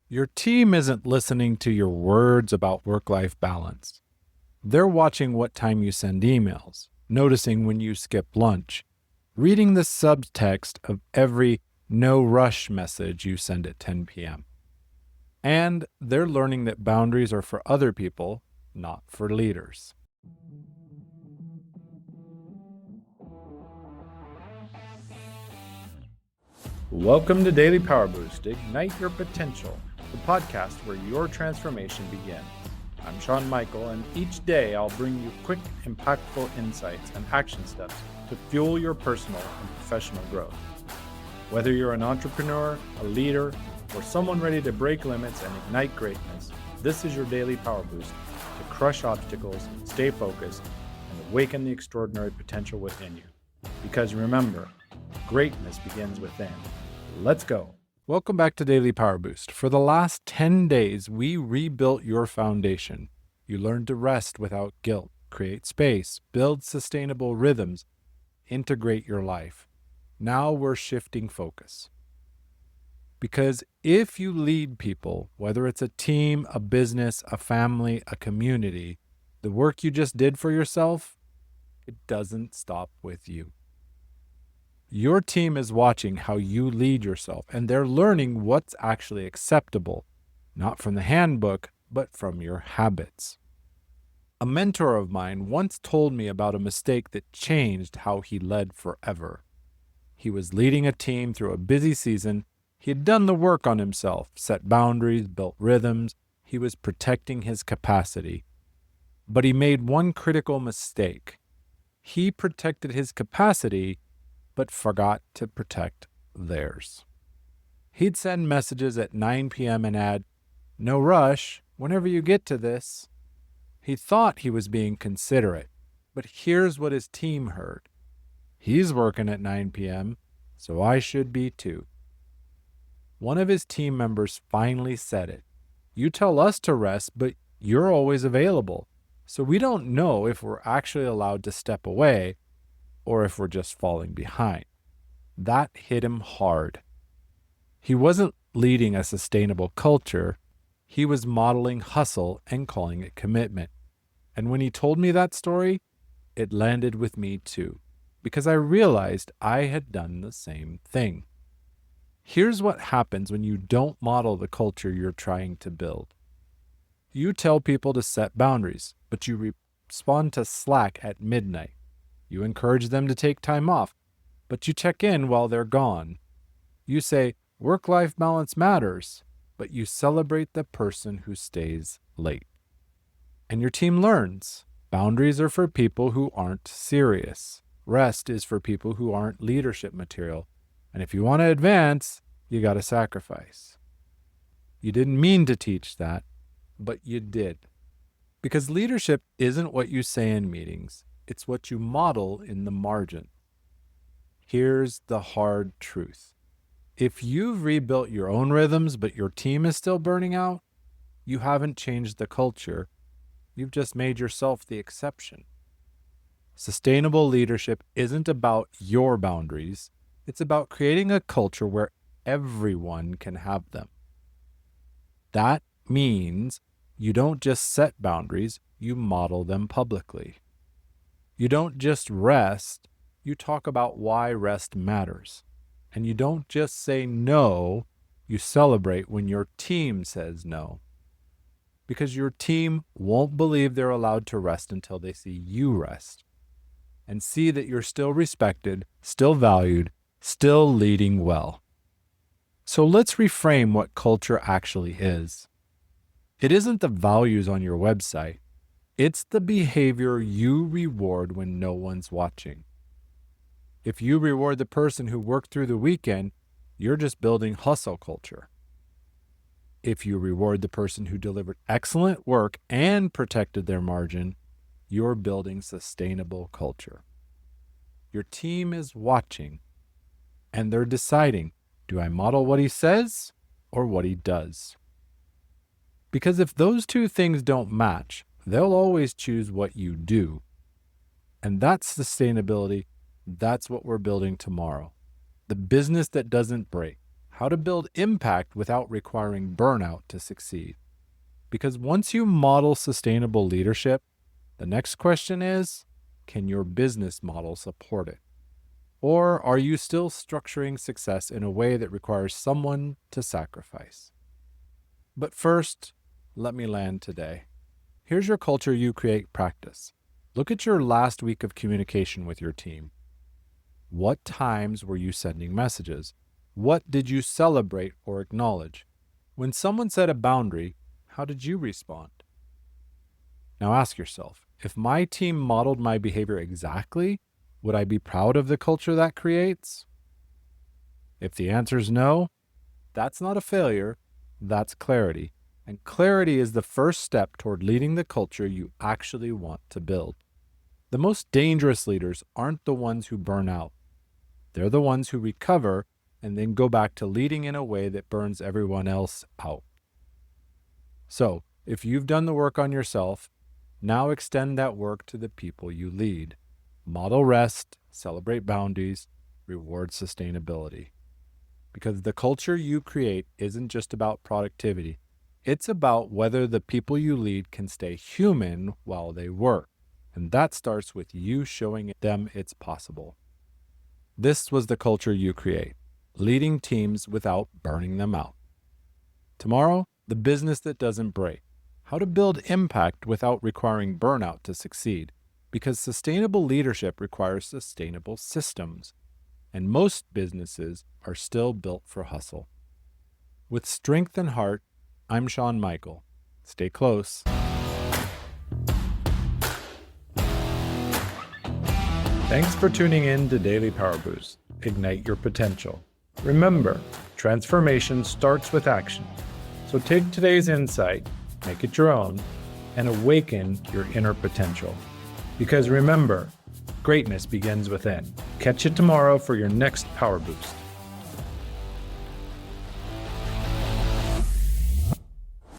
Your team isn't listening to your words about work-life balance. They're watching what time you send emails, noticing when you skip lunch, reading the subtext of every no rush message you send at 10 p.m. And they're learning that boundaries are for other people, not for leaders. Welcome to Daily Power Boost, Ignite Your Potential, the podcast where your transformation begins. I'm Shawn Michael, and each day I'll bring you quick, impactful insights and action steps to fuel your personal and professional growth. Whether you're an entrepreneur, a leader, or someone ready to break limits and ignite greatness, this is your daily power boost to crush obstacles, stay focused, and awaken the extraordinary potential within you. Because remember, greatness begins within. Let's go. Welcome back to Daily Power Boost. For the last 10 days, we rebuilt your foundation. You learned to rest without guilt, create space, build sustainable rhythms, integrate your life. Now we're shifting focus. Because if you lead people, whether it's a team, a business, a family, a community, the work you just did for yourself, it doesn't stop with you. Your team is watching how you lead yourself, and they're learning what's actually acceptable, not from the handbook, but from your habits. A mentor of mine once told me about a mistake that changed how he led forever. He was leading a team through a busy season. He had done the work on himself, set boundaries, built rhythms. He was protecting his capacity. But he made one critical mistake. He protected his capacity, but forgot to protect theirs. He'd send messages at 9 p.m. and add, "No rush, whenever you get to this." He thought he was being considerate, but here's what his team heard. "He's working at 9 p.m., so I should be too." One of his team members finally said it. "You tell us to rest, but you're always available, so we don't know if we're actually allowed to step away or if we're just falling behind." That hit him hard. He wasn't leading a sustainable culture. He was modeling hustle and calling it commitment. And when he told me that story, it landed with me too, because I realized I had done the same thing. Here's what happens when you don't model the culture you're trying to build. You tell people to set boundaries, but you respond to Slack at midnight. You encourage them to take time off, but you check in while they're gone. You say, work-life balance matters, but you celebrate the person who stays late. And your team learns. Boundaries are for people who aren't serious. Rest is for people who aren't leadership material. And if you want to advance, you got to sacrifice. You didn't mean to teach that, but you did. Because leadership isn't what you say in meetings. It's what you model in the margin. Here's the hard truth. If you've rebuilt your own rhythms, but your team is still burning out, you haven't changed the culture. You've just made yourself the exception. Sustainable leadership isn't about your boundaries. It's about creating a culture where everyone can have them. That means you don't just set boundaries, you model them publicly. You don't just rest, you talk about why rest matters. And you don't just say no, you celebrate when your team says no. Because your team won't believe they're allowed to rest until they see you rest and see that you're still respected, still valued, still leading well. So let's reframe what culture actually is. It isn't the values on your website. It's the behavior you reward when no one's watching. If you reward the person who worked through the weekend, you're just building hustle culture. If you reward the person who delivered excellent work and protected their margin, you're building sustainable culture. Your team is watching, and they're deciding, do I model what he says or what he does? Because if those two things don't match, they'll always choose what you do. And that's sustainability. That's what we're building tomorrow. The business that doesn't break. how to build impact without requiring burnout to succeed. Because once you model sustainable leadership, the next question is, can your business model support it? Or are you still structuring success in a way that requires someone to sacrifice? But first, let me land today. Here's your culture you create practice. Look at your last week of communication with your team. What times were you sending messages? What did you celebrate or acknowledge? When someone set a boundary, how did you respond? Now ask yourself, if my team modeled my behavior exactly, would I be proud of the culture that creates? If the answer is no, that's not a failure, that's clarity. And clarity is the first step toward leading the culture you actually want to build. The most dangerous leaders aren't the ones who burn out. They're the ones who recover and then go back to leading in a way that burns everyone else out. So, if you've done the work on yourself, now extend that work to the people you lead. Model rest, celebrate boundaries, reward sustainability. Because the culture you create isn't just about productivity. It's about whether the people you lead can stay human while they work. And that starts with you showing them it's possible. This was the culture you create, leading teams without burning them out. Tomorrow, the business that doesn't break. How to build impact without requiring burnout to succeed. Because sustainable leadership requires sustainable systems. And most businesses are still built for hustle. With strength and heart, I'm Shawn Michael. Stay close. Thanks for tuning in to Daily Power Boost. Ignite your potential. Remember, transformation starts with action. So take today's insight, make it your own, and awaken your inner potential. Because remember, greatness begins within. Catch you tomorrow for your next Power Boost.